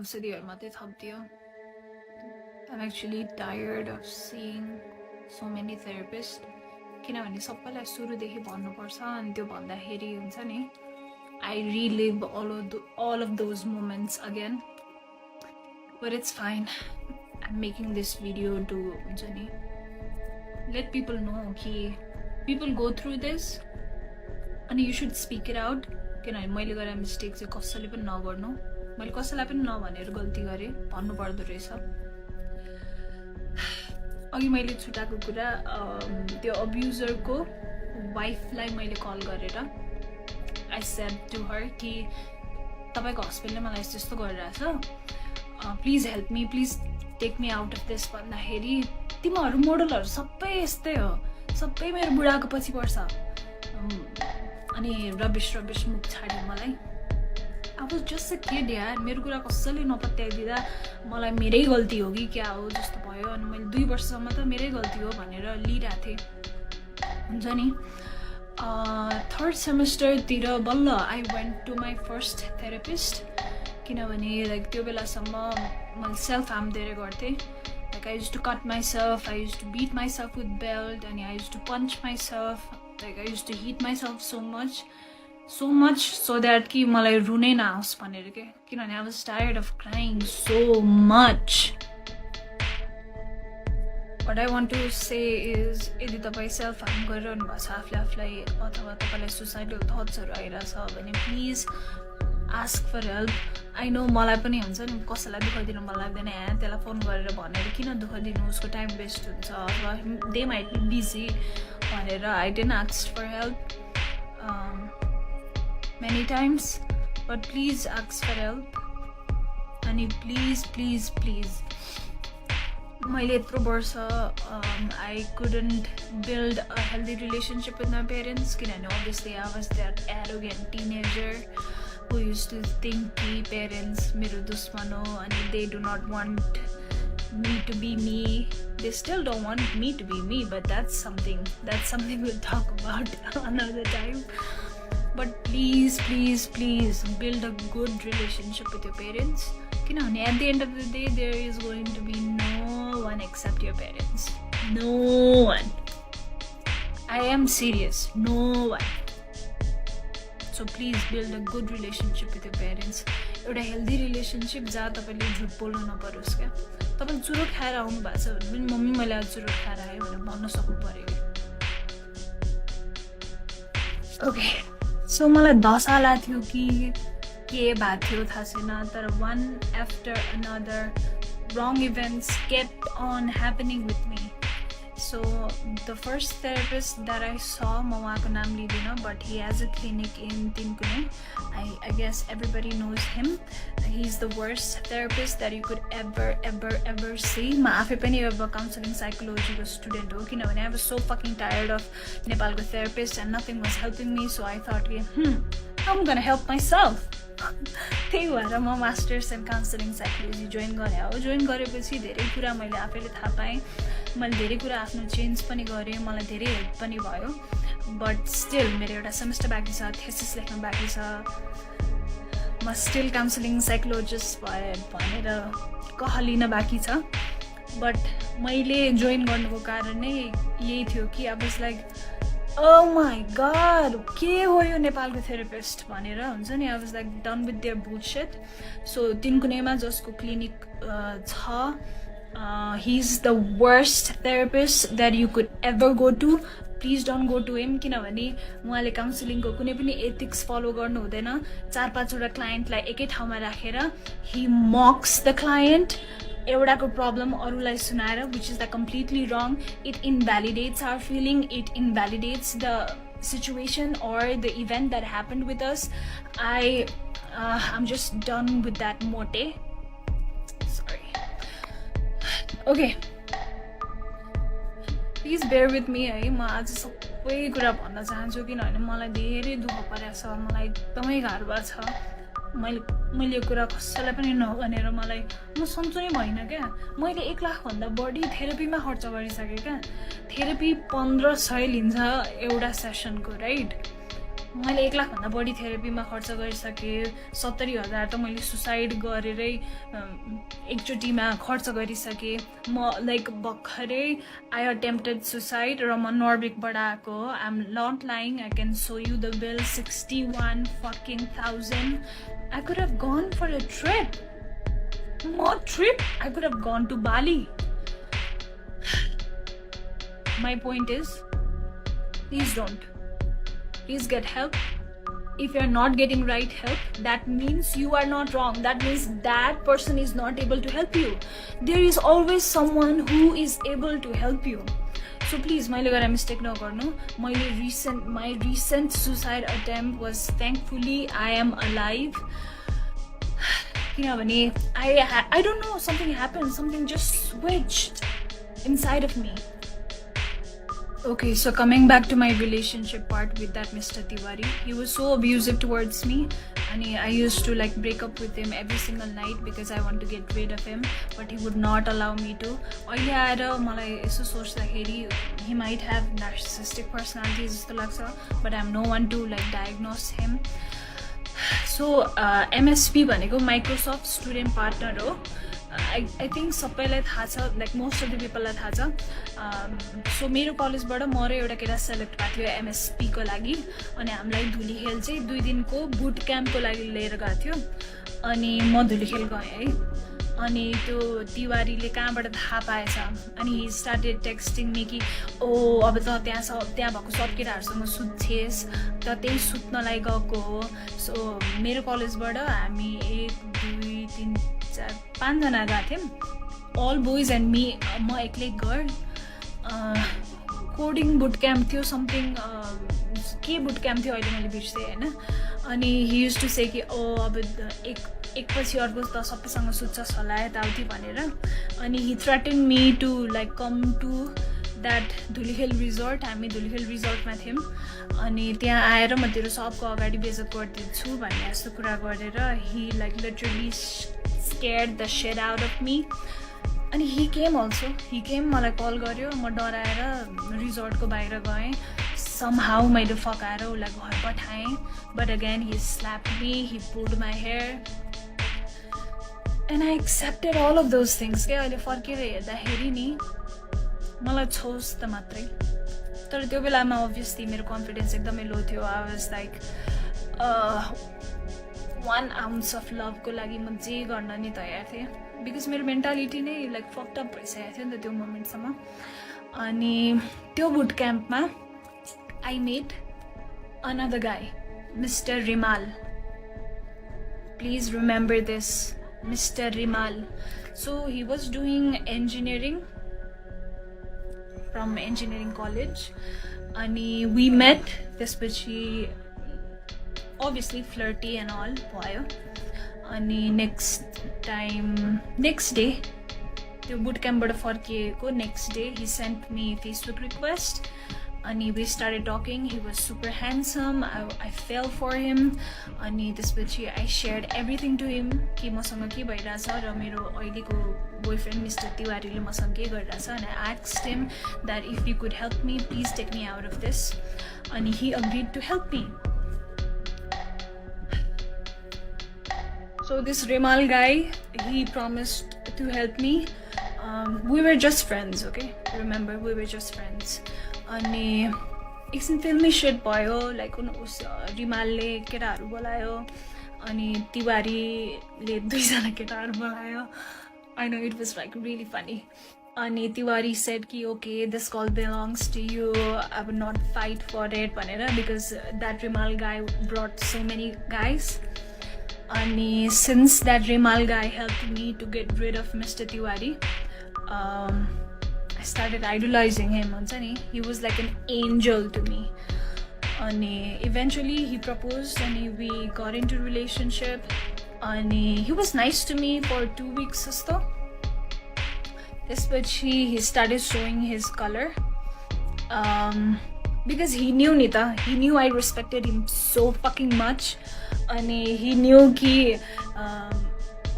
औषधिहरु मात्रै थप्दियो I'm actually tired of seeing so many therapists किनभने सबैलाई सुरुदेखि भन्नुपर्छ अनि त्यो भन्दाखेरि हुन्छ नि I relive all of those moments again but it's fine I'm making this video to हुन्छ नि let people know कि people go through this and you should speak it out किनभने मैले गरेर मिस्टेक चाहिँ कसैले पनि नगर्नु मैले कसैलाई पनि नभनेर गल्ती गरे भन्नु पर्दो रहेछ अघि मैले छुटाएको कुरा त्यो अब्युजरको वाइफलाई मैले कल गरेर I said to her कि तपाईको हस्बेन्डले मलाई यस्तो गरिरहेछ please help me please take me out of this भन्दाखेरि तिमीहरू मोडलहरू सबै यस्तै हो सबै मेरो बुढाको पछि पर्छ अनि रबिश मुख छाड्यो मलाई I was just a kid यार मेरो कुरा कसैले नपत्याइदिँदा मलाई मेरै गल्ती हो कि क्या हो जस्तो भयो अनि मैले 2 वर्षसम्म त मेरै गल्ती हो भनेर लिइरहेको थिएँ हुन्छ नि थर्ड सेमेस्टरतिर बल्ल I went to my first therapist किनभने लाइक त्यो बेलासम्म मैले सेल्फ हार्म धेरै गर्थेँ like I used to cut myself I used to beat myself with belt and I used to punch myself like I used to hit myself so much so that कि मलाई रुनै नआओस् भनेर के किनभने I was tired of crying so much what I want to say is यदि तपाईँ self harm गरिरहनु भएको छ आफूलाई अथवा तपाईँलाई सुसाइडल थट्सहरू आइरहेछ भने please ask for help I know मलाई पनि हुन्छ नि कसैलाई दुःख दिनु मन लाग्दैन त्यसलाई फोन गरेर भनेर किन दुःख दिनु उसको टाइम वेस्ट हुन्छ अथवा दे माइट बी बिजी भनेर I didn't ask for help many times but please ask for help and please मैले यत्रो वर्ष I couldn't build a healthy relationship with my parents किनभने obviously I was that arrogant teenager who used to think कि parents मेरो दुश्मन हो अनि they do not want me to be me they still don't want me to be me but that's something we'll talk about another time but please build a good relationship with your parents किनभने at the end of the day there is going to be no one except your parents no one I am serious no one so please build a good relationship with your parents एउटा healthy relationship जहाँ तपाईले झुट बोल्नु नपरोस् क्या तपाईले चुरोट खाएर आउनु भएको छ भने पनि मम्मी मैले आज चुरोट खाएर आएँ भनेर भन्न सक्नु पर्यो ओके सो मलाई दशा थियो कि के भएको थियो थाहा छैन तर one after another wrong events kept on happening with me so the first therapist that I saw म उहाँको नाम लिदिनँ but he has a clinic in Tinkuné I guess everybody knows him he's the worst therapist that you could ever see म आफै पनि अब counselling साइकोलोजीको student हो किनभने I was so fucking tired of नेपालको therapist and nothing was helping me so I thought I'm gonna help myself त्यही भएर म masters in counselling psychology join गरेँ हो जोइन गरेपछि धेरै कुरा मैले आफैले थाहा पाएँ मैले धेरै कुरा आफ्नो चेन्ज पनि गरेँ मलाई धेरै हेल्प पनि भयो बट स्टिल मेरो एउटा सेमेस्टर बाँकी छ थेसिस लेख्न बाँकी छ म स्टिल काउन्सिलिङ साइकोलोजिस्ट भए भनेर कहलिन बाँकी छ बट मैले जोइन गर्नुको कारण नै यही थियो कि I was like oh my god के हो यो नेपालको थेरापिस्ट भनेर हुन्छ नि I was like done with their bullshit so तिनकुनेमा जसको क्लिनिक छ he is the worst therapist that you could ever go to please don't go to him किनभने उहाँले काउन्सिलिङको कुनै पनि एथिक्स फलो गर्नु हुँदैन 4-5 वटा क्लाइन्टलाई एकै ठाउँमा राखेर he mocks the client एउटाको प्रब्लम अरूलाई सुनाएर which is the completely wrong it invalidates our feeling it invalidates the situation or the event that happened with us I'm just done with that mote sorry okay please bear with me है म आज सबै कुरा भन्न चाहन्छु किनभने मलाई धेरै दुःख परेछ मलाई एकदमै गाह्रो भएको छ मैले यो कुरा कसैलाई पनि नभनेर मलाई म सन्चो नै भइन क्या मैले 1 लाख भन्दा बढी थेरापीमा खर्च गरिसकेँ क्या थेरापी 1500 लिन्छ एउटा सेसनको राइट मैले 1 लाखभन्दा बढी थेरेपीमा खर्च गरिसकेँ 70,000 त मैले सुसाइड गरेरै एकचोटिमा खर्च गरिसकेँ म लाइक भर्खरै आई अटेम्प्टेड सुसाइड र म नर्बिकबाट आएको हो I am not lying I can show you the bill 61,000 I could have gone for a trip. More trip? I could have gone to Bali. My point is, please don't. Please get help. If you're not getting right help, that means you are not wrong. That means that person is not able to help you. There is always someone who is able to help you. So please, मैले गरेर mistake नगर्नु. My recent suicide attempt was thankfully I am alive. किनभने I don't know, something happened, something just switched inside of me. Okay, so coming back to my relationship part with that Mr. Tiwari, he was so abusive towards me and I used to like break up with him every single night because I want to get rid of him, but he would not allow me to. अहिले आएर मलाई यसो सोच्दाखेरि he might have narcissistic personality जस्तो लाग्छ, but I'm no one to like diagnose him. So MSP भनेको Microsoft Student Partner हो. I think सबैलाई थाहा छ, like most of the peopleलाई थाहा छ. So मेरो कलेजबाट म र एउटा केटा सेलेक्ट भएको थियो MSP को लागि अनि हामीलाई धुलीखेल चाहिँ 2 दिनको बुट क्याम्पको लागि लिएर गएको थियो अनि म धुलीखेल गएँ है. अनि त्यो तिवारीले कहाँबाट थाहा पाएछ अनि he started texting me कि ओ अब त त्यहाँ भएको सब केटाहरूसँग सुत्छेस् त त्यही सुत्नलाई गएको हो. सो मेरो कलेजबाट हामी 1 2 3 4 5 जना गएको थियौँ, अल बोइज एन्ड मी, म एक्लै गर्ल. कोडिङ बुट क्याम्प थियो समथिङ, के बुट क्याम्प थियो अहिले मैले बिर्सेँ होइन. अनि ही युज टु से कि ओ अब एकपछि अर्को त सबैसँग सुत्छस् होला यताउति भनेर. अनि he threaten me to like come to that Dhulikhel resort. हामी धुलीखेल रिजोर्टमा थियौँ अनि त्यहाँ आएर म तेरो सबको अगाडि बेइज्जत गरिदिन्छु भन्ने यस्तो कुरा गरेर he like literally scared the shit out of me. अनि he came also. He came, मलाई कल गर्यो, म डराएर रिजोर्टको बाहिर गएँ. Somehow मैले फकाएर उसलाई घर पठाएँ. But again he slapped me, he pulled my hair. And I accepted all of those things. के अहिले फर्केर हेर्दाखेरि नि मलाई छोस् त मात्रै. तर त्यो बेलामा obviously मेरो कन्फिडेन्स एकदमै लो थियो. I was like 1 ounce of love को लागि म जे गर्न नि तयार थिएँ बिकज मेरो मेन्टालिटी नै लाइक फक्ड अप भइसकेको थियो नि त त्यो मोमेन्टसम्म. अनि त्यो बुट क्याम्पमा आई मेट अनदर गाई, mister Rimal. Please remember this, mister Rimal. So he was doing engineering from engineering college अनि वी मेट. त्यसपछि obviously flirty and all भयो. अनि next day त्यो बुट क्याम्पबाट फर्किएको next day he sent me Facebook request अनि we started talking. He was super handsome. I fell for him. अनि त्यसपछि I shared everything to him कि मसँग के भइरहेछ र मेरो अहिलेको boyfriend Mr. तिवारीले मसँग के गरिरहेछ. and I asked him that if he could help me, please take me out of this. अनि he agreed to help me. So this Rimal guy, he promised to help me. We were just friends, okay? Remember, we were just friends. अनि एकछिन फिल्मी set भयो, like उस रिमालले केटाहरू बोलायो अनि तिवारीले 2 जना केटाहरू बोलायो. I know, it was like really funny. अनि तिवारी said कि okay, this call belongs to you, I would not fight for it भनेर because that Rimal guy brought so many guys. अनि since that Rimal guy helped me to get rid of Mr. Tiwari, I started idolizing him. He was like an angel to me. And eventually he proposed and we got into a relationship. And he was nice to me for 2 weeks or so. Especially he started showing his color. Because he knew Nita. He knew I respected him so fucking much. And he knew कि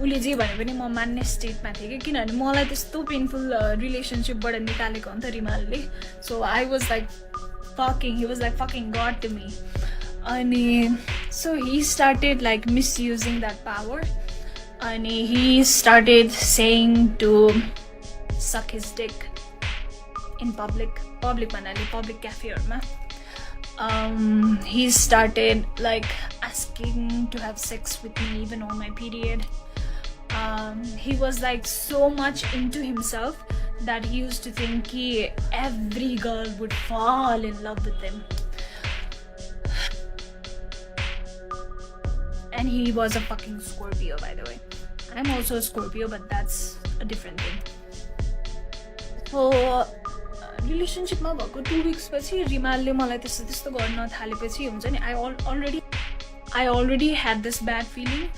उसले जे भने पनि म मान्ने स्टेटमा थिएँ कि किनभने मलाई त्यस्तो पेनफुल रिलेसनसिपबाट निकालेको हो नि त रिमालले. So I was like fucking, he was like fucking God to me. अनि so he started like misusing that power and he started saying to suck his dick in public manali public cafe ma. He started like asking to have sex with me even on my period. He was like so much into himself that he used to think every girl would fall in love with him. And he was a fucking Scorpio, by the way. I'm also a Scorpio, but that's a different thing. So, relationship ma bhako 2 weeks पछि रिमालले मलाई त्यस्तो गर्न थालेपछि हुन्छ नि I already had this bad feeling.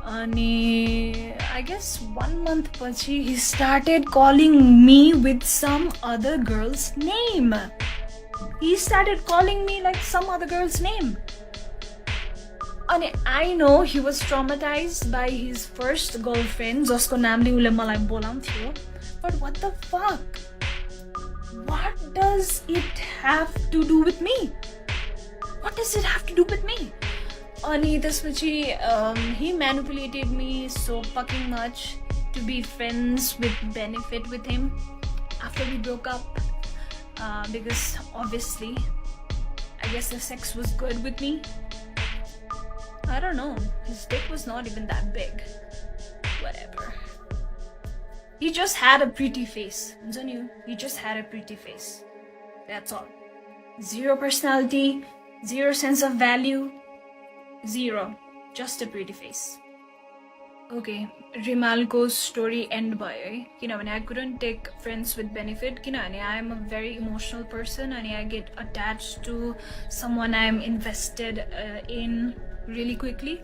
अनि I guess 1 month पछि he started calling me with some other girl's name. He started calling me like some other girl's name. And I know he was traumatized by his first girlfriend, जसको नामले उले मलाई बोलाउँथ्यो. But what the fuck? What does it have to do with me? What does it have to do with me? अनि त्यसपछि he manipulated me so fucking much to be friends with benefit with him after we broke up, because obviously I guess the sex was good with me. I don't know, his dick was not even that big. Whatever. He just had a pretty face. He just had a pretty face. That's all. Zero personality, zero sense of value, zero. Just a pretty face. Okay, Rimalko's story end by I couldn't take friends with benefit. I am a very emotional person and I get attached to someone I am invested in really quickly.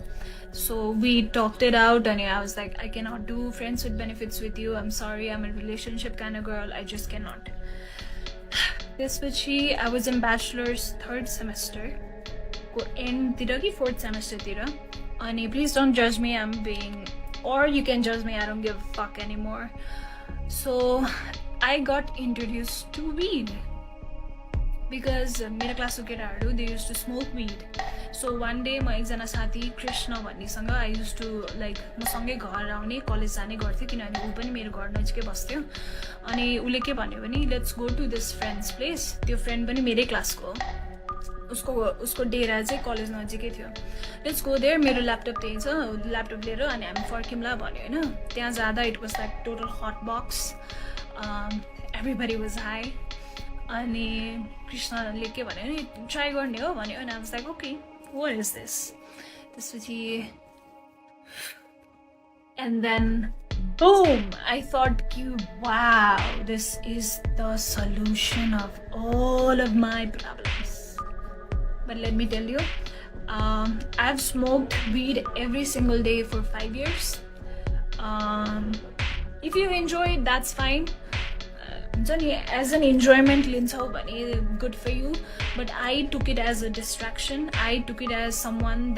So we talked it out and I was like, I cannot do friends with benefits with you. I'm sorry, I'm a relationship kind of girl. I just cannot. This vachi, I was in bachelor's 3rd semester. End 4th semester tira. And please don't judge me, I'm being, or you can judge me, I don't give a fuck anymore. So I got introduced to weed because my class they used to smoke weed. So one day my एकजना साथी Krishna भन्नेसँग I used to like मसँगै घर आउने college जाने गर्थ्यो किनभने उ पनि मेरो घर नजिकै बस्थ्यो. अनि उले के भन्यो भने let's go to this friend's place. त्यो फ्रेन्ड पनि मेरै क्लासको उसको डेरा चाहिँ कलेज नजिकै थियो. Let's go there, मेरो ल्यापटप त्यही छ, ल्यापटप लिएर अनि हामी फर्किमला भन्यो हैन. त्यहाँ जाँदा it was like total hot box. Everybody was high. अनि कृष्णले के भन्यो नि ट्राई गर्ने हो भन्यो अनि I was like okay, what is this? त्यसपछि and then boom, I thought wow, this is the solution of all of my problems. But let me tell you, I've smoked weed every single day for 5 years. If you enjoy it, that's fine. As an enjoyment, good for you. But I took it as a distraction. I took it as something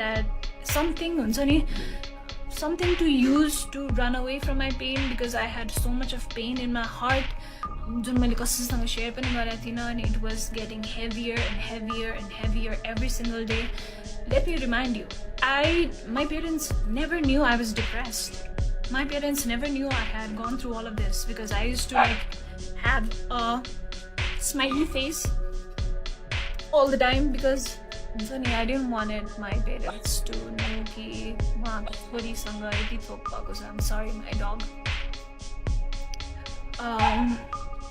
to use to run away from my pain because I had so much of pain in my heart. And it was getting heavier and heavier and heavier every single day. Let me remind you, my parents never knew I was depressed. My parents never knew I had gone through all of this because I used to have a smiley face all the time because I didn't want my parents to know I'm sorry, my dog.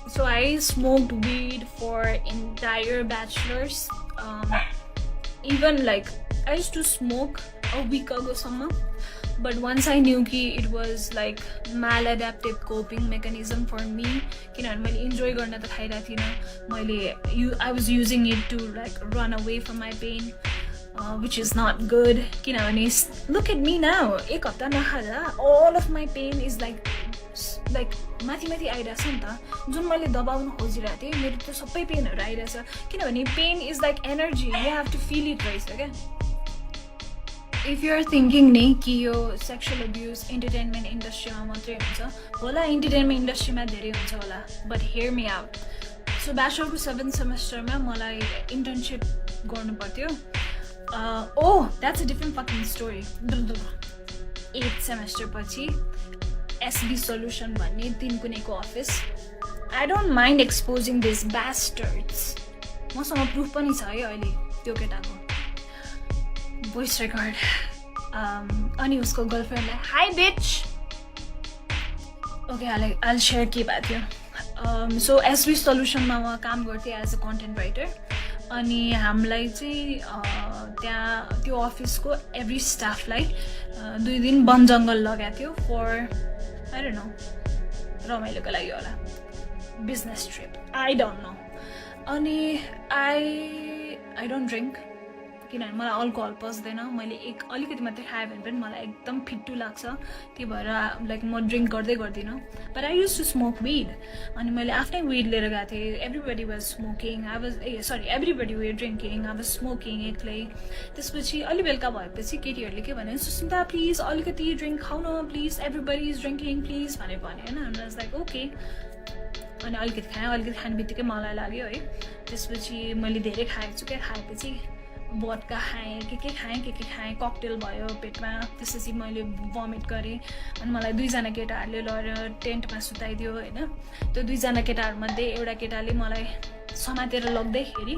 So I smoked weed for entire bachelor's. Even like I used to smoke a week ago summer, but once I knew it was like maladaptive coping mechanism for me, I was using it to like run away from my pain, which is not good. Look at me now, all of my pain is like माथि आइरहेछ नि त. जुन मैले दबाउन खोजिरहेको थिएँ मेरो त्यो सबै पेनहरू आइरहेछ किनभने pain is like energy, you have to feel it रहेछ क्या. इफ यु आर थिङ्किङ नि कि यो सेक्सुअल अब्युज इन्टरटेनमेन्ट इन्डस्ट्रीमा मात्रै हुन्छ होला, इन्टरटेनमेन्ट इन्डस्ट्रीमा धेरै हुन्छ होला, but hear me out. So ब्याचलरको 7th सेमेस्टरमा मलाई इन्टर्नसिप गर्नु पर्थ्यो Oh, that's a different fucking story. 8th semester पछि SB Solution भन्ने तीन कुनैको office. I don't mind exposing these bastards. मसँग प्रुफ पनि छ है अहिले त्यो केटाको भोइस रेकर्ड. अनि उसको गर्लफ्रेन्डलाई हाई बिच. ओके, I'll share के भएको थियो. सो SB Solutionमा म काम गर्थेँ एज अ कन्टेन्ट राइटर. अनि हामीलाई चाहिँ त्यहाँ त्यो अफिसको एभ्री स्टाफलाई 2 दिन वन जङ्गल लगाएको थियो फर आई डोन्ट नो रमाइलोको लागि होला, business trip, I don't know. अनि आई डोन्ट ड्रिङ्क किनभने मलाई अल्कोहल पस्दैन. मैले अलिकति मात्रै खाएँ भने पनि मलाई एकदम फिट्टु लाग्छ. त्यही भएर लाइक म ड्रिङ्क गर्दिनँ. But I used to smoke weed. अनि मैले आफ्नै विड लिएर गएको थिएँ. Everybody was smoking, everybody were drinking, I was smoking एक्लै. त्यसपछि अलि बेलुका भएपछि केटीहरूले के भन्यो, सुस्मिता प्लिज अलिकति ड्रिङ्क खाऊ न please, everybody is drinking please भनेर भन्यो होइन. I was like okay. अनि अलिकति खाने बित्तिकै मलाई लाग्यो है. त्यसपछि मैले धेरै खाएको छु क्या. खाएपछि बदका खाएँ, के खाएँ, ककटेल भयो पेटमा. त्यसपछि मैले भमिट गरेँ. अनि मलाई 2जना केटाहरूले लगेर टेन्टमा सुताइदियो होइन. त्यो 2जना केटाहरूमध्ये एउटा केटाले मलाई समातेर लग्दैखेरि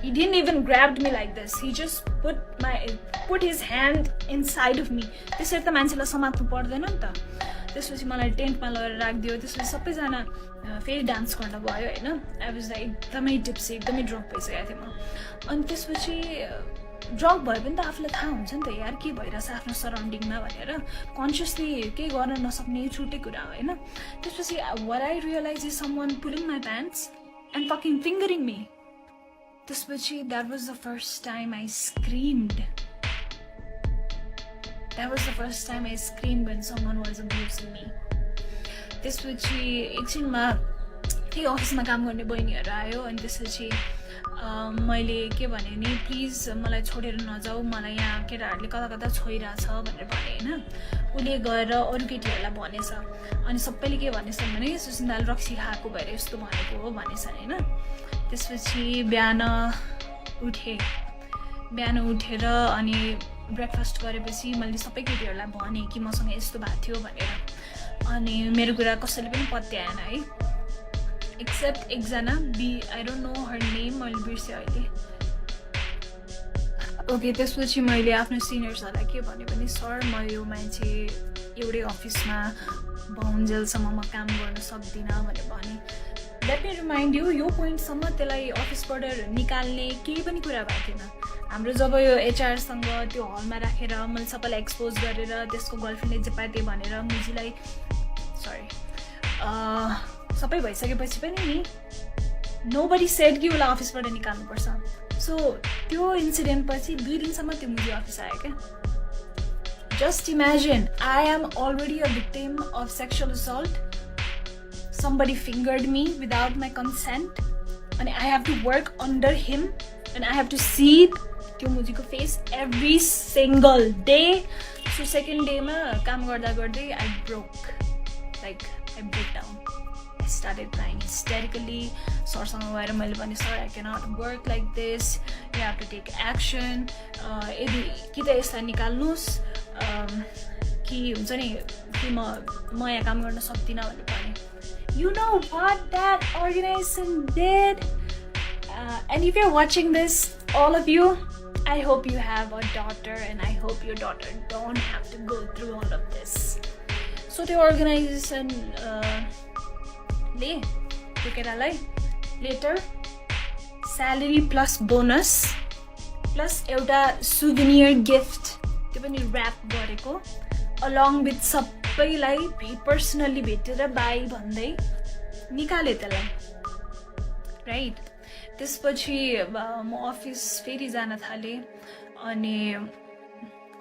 he didn't even grabbed me like this. He just put his hand inside of me. त्यसरी त मान्छेलाई समात्नु पर्दैन नि त. त्यसपछि मलाई टेन्टमा लगेर राखिदियो. त्यसपछि सबैजना फेरि डान्स गर्न गयो होइन. आई वाज एकदमै टिप्सी, एकदमै ड्रङ्क भइसकेको थिएँ म. अनि त्यसपछि ड्रङ्क भयो भने त आफूलाई थाहा हुन्छ नि त यार के भइरहेछ आफ्नो सराउन्डिङमा भनेर. कन्सियसली केही गर्न नसक्ने छुट्टै कुरा हो होइन. त्यसपछि what I realized is someone pulling my pants and fucking fingering me. त्यसपछि that was the first time I screamed. That was the first time I screamed when someone was abusing me. त्यसपछि एकछिनमा त्यही अफिसमा काम गर्ने बहिनीहरू आयो. अनि त्यसपछि मैले के भने नि, प्लिज मलाई छोडेर नजाऊ, मलाई यहाँ केटाहरूले कता छोइरहेछ भनेर भने होइन. उसले गएर अरू केटीहरूलाई भनेछ. अनि सबैले के भनेछ भने सुस्मिताले रक्सी खाएको भएर यस्तो भनेको हो भनेछ होइन. त्यसपछि बिहान उठेर अनि ब्रेकफास्ट गरेपछि मैले सबै केटीहरूलाई भनेँ कि मसँग यस्तो भएको थियो भनेर. अनि मेरो कुरा कसैले पनि पत्याएन है, एक्सेप्ट एकजना I don't know her name, मैले बिर्सेँ अहिले. ओके, त्यसपछि मैले आफ्नो सिनियर्सहरूलाई के भने भने सर म यो मान्छे एउटै अफिसमा भाउन्जेलसम्म म काम गर्न सक्दिनँ भनेर भने. लेट मी रिमाइन्ड यु, यो पोइन्टसम्म त्यसलाई अफिसबाट निकाल्ने केही पनि कुरा भएको थिएन. हाम्रो जब यो एचआरसँग त्यो हलमा राखेर मैले सबैलाई एक्सपोज गरेर त्यसको गर्लफ्रेन्डले जे पाए त्यही भनेर मुजीलाई सबै भइसकेपछि पनि नि नोबडी सेड कि उसलाई अफिसबाट निकाल्नुपर्छ. सो त्यो इन्सिडेन्ट पछि 2 दिनसम्म त्यो मुजी अफिस आयो क्या. Just imagine, I am already a victim of sexual assault. Somebody fingered me without my consent and I have to work under him and I have to see त्यो मुजीको face every single day. So second day मा काम गर्दा गर्दै I broke down. I started crying hysterically. सरसँग गएर मैले भने sir I cannot work like this, you have to take action. यदि कि त यसलाई निकाल्नुहोस् कि हुन्छ नि कि म यहाँ काम गर्न सक्दिनँ भनेर भने. You know what that organization did? And if you're watching this, all of you, I hope you have a daughter and I hope your daughter don't have to go through all of this. So the organization later salary plus bonus plus एउटा souvenir gift त्यो पनि wrap गरेको along with सबैलाई personally भेटेर by भन्दै निकाले त्यसलाई right. त्यसपछि म अफिस फेरि जान थालेँ. अनि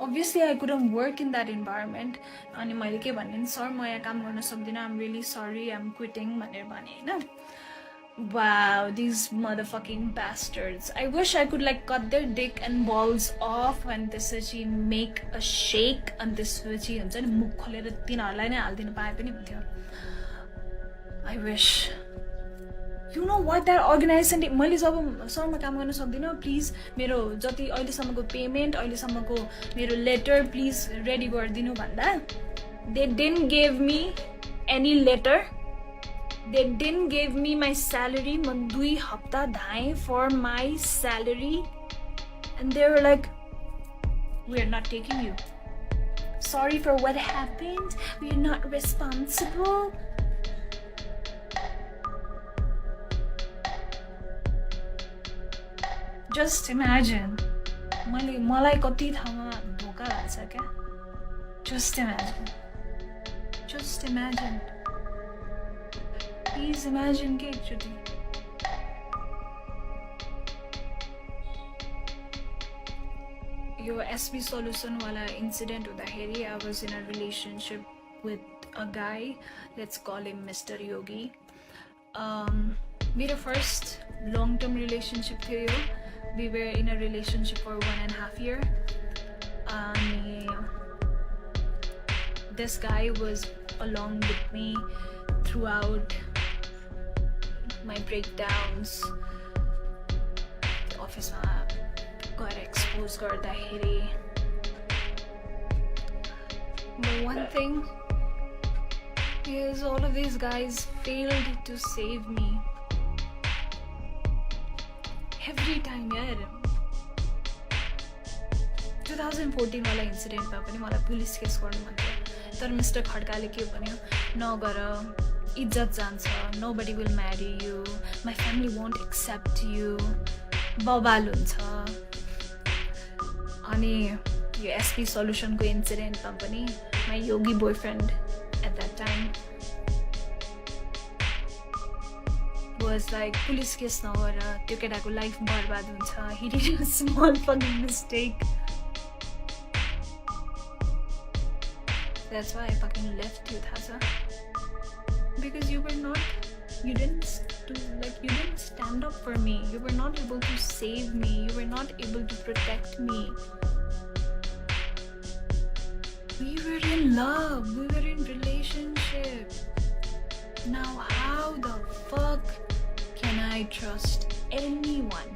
obviously I couldn't work in that environment. अनि मैले के भने सर म यहाँ काम गर्न सक्दिनँ, I'm really sorry, I'm quitting भनेर भने होइन. Wow, these motherfucking bastards. I wish I could cut their dick and balls off and त्यसपछि make a shake and त्यसपछि हुन्छ नि मुख खोलेर तिनीहरूलाई नै हालिदिनु पाए पनि हुन्थ्यो. I wish. You know what that organization मैले जब सरमा काम गर्न सक्दिनँ प्लिज मेरो जति अहिलेसम्मको पेमेन्ट अहिलेसम्मको मेरो लेटर प्लिज रेडी गरिदिनु भन्दा they didn't give me any letter. They didn't give me my salary. म 2 हप्ता धाएँ for my salary and they were like, we are not taking you. Sorry for what happened. We are not responsible. Just imagine. मलाई कति ठाउँमा धोका लाग्छ क्या. Just imagine. Just imagine. Please imagine के एकचोटि. यो SB solution वाला incident हुँदाखेरि I was in a relationship with a guy. Let's call him Mr. Yogi. मेरो first long-term relationship थियो यो. We were in a relationship for 1.5 years. This guy was along with me throughout my breakdowns. Office ma got exposed garदाखेरि. But one thing is all of these guys failed to save me. Every time यार 2014 वाला इन्सिडेन्टमा पनि मलाई police case गर्नु मन थियो तर mister खड्काले के भन्यो नगर इज्जत जान्छ nobody will marry you my family won't accept you बवाल हुन्छ अनि यो एसपी सल्युसनको इन्सिडेन्टमा पनि my yogi boyfriend at that time was like police case नगर त्यो केटाको लाइफ बर्बाद हुन्छ he did a small fucking mistake. That's why I fucking left you, Thasa. Because you didn't stand up for me. You were not able to save me. You were not able to protect me. We were in love. We were in relationship. Now how the fuck can I trust anyone?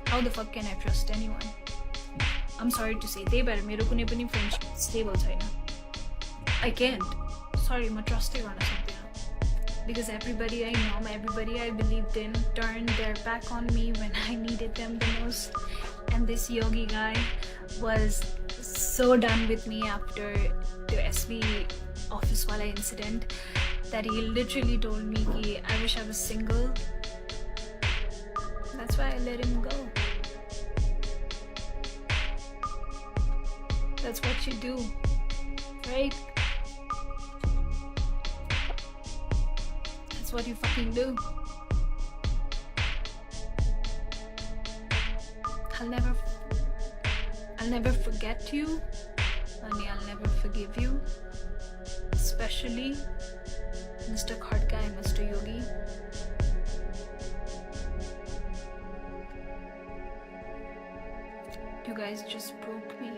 How the fuck can I trust anyone? I'm sorry to say, they better मेरो कुनै पनि friendship stable छैन. I can't. Sorry, म trust गर्न सक्दिनँ. Because everybody I know, everybody I believed in turned their back on me when I needed them the most. And this yogi guy was so done with me after the SB office wala incident that he literally told me ki I wish I was single. That's why I let him go. That's what you do, right? That's what you fucking do. I'll never forget you, and I'll never forgive you. Especially Mr. Khadka and Mr. Yogi. You guys just broke me.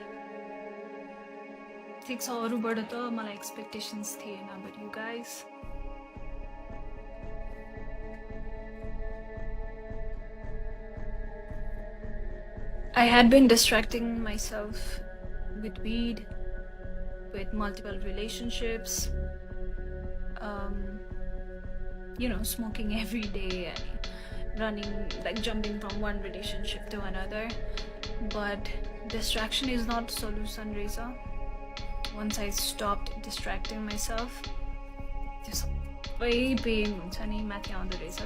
ठिक छ अरूबाट त मलाई expectations थिएन but you guys I had been distracting myself with weed, with multiple relationships, smoking every day and running, like jumping from one relationship to another. But distraction is not solution, Reza. Once I stopped distracting myself, there's way pain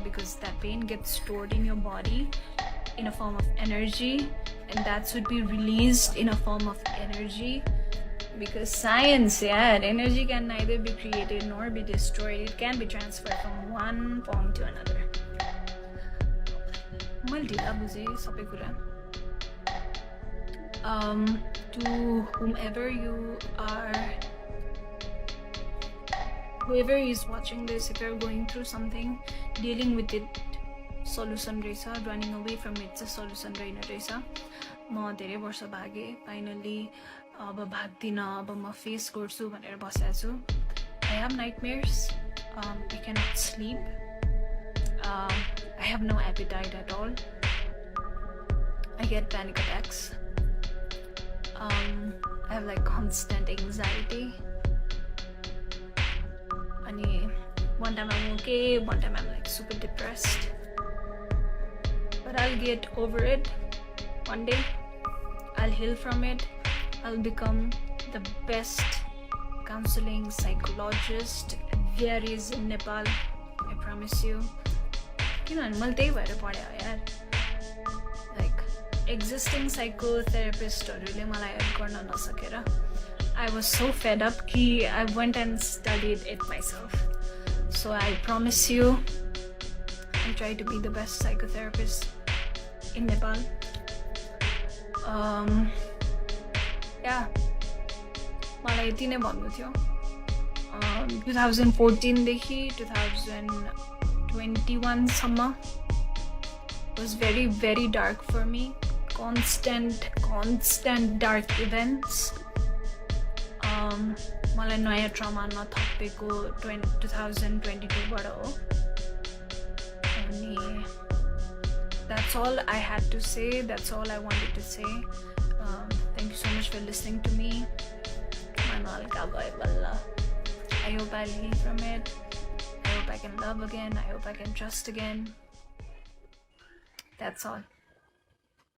because that pain gets stored in your body in a form of energy, and that should be released in a form of energy. Because science, energy can neither be created nor be destroyed. It can be transferred from one form to another. To whoever is watching this, if you're going through something, dealing with it, solution रहेछ, running away from it चाहिँ solution रहेन रहेछ. म धेरै वर्ष भागे, finally अब भाग्दिनँ, अब म face गर्छु भनेर बसेको छु. I have nightmares. I cannot sleep I have no appetite at all. I get panic attacks. I have like constant anxiety. And one time I'm okay, one time I'm like super depressed. But I'll get over it. One day I'll heal from it. I'll become the best counseling psychologist there is in Nepal. I promise you. किनभने मैले त्यही भएर पढेँ यार. Like existing psychotherapistहरूले मलाई help गर्न नसकेर I was so fed up कि I went and studied it myself. So I promise you I'll try to be the best psychotherapist in Nepal. Yeah, मलाई यति नै भन्नु थियो. 2014 देखि 2021 सम्म was very dark for me. Constant dark events. मलाई नयाँ ट्रमा नथपेको 2022 बाट हो. अनि that's all I had to say. That's all I wanted to say. Thank you so much for listening to me. I hope I'll heal from it. I hope I can love again. I hope I can trust again. That's all.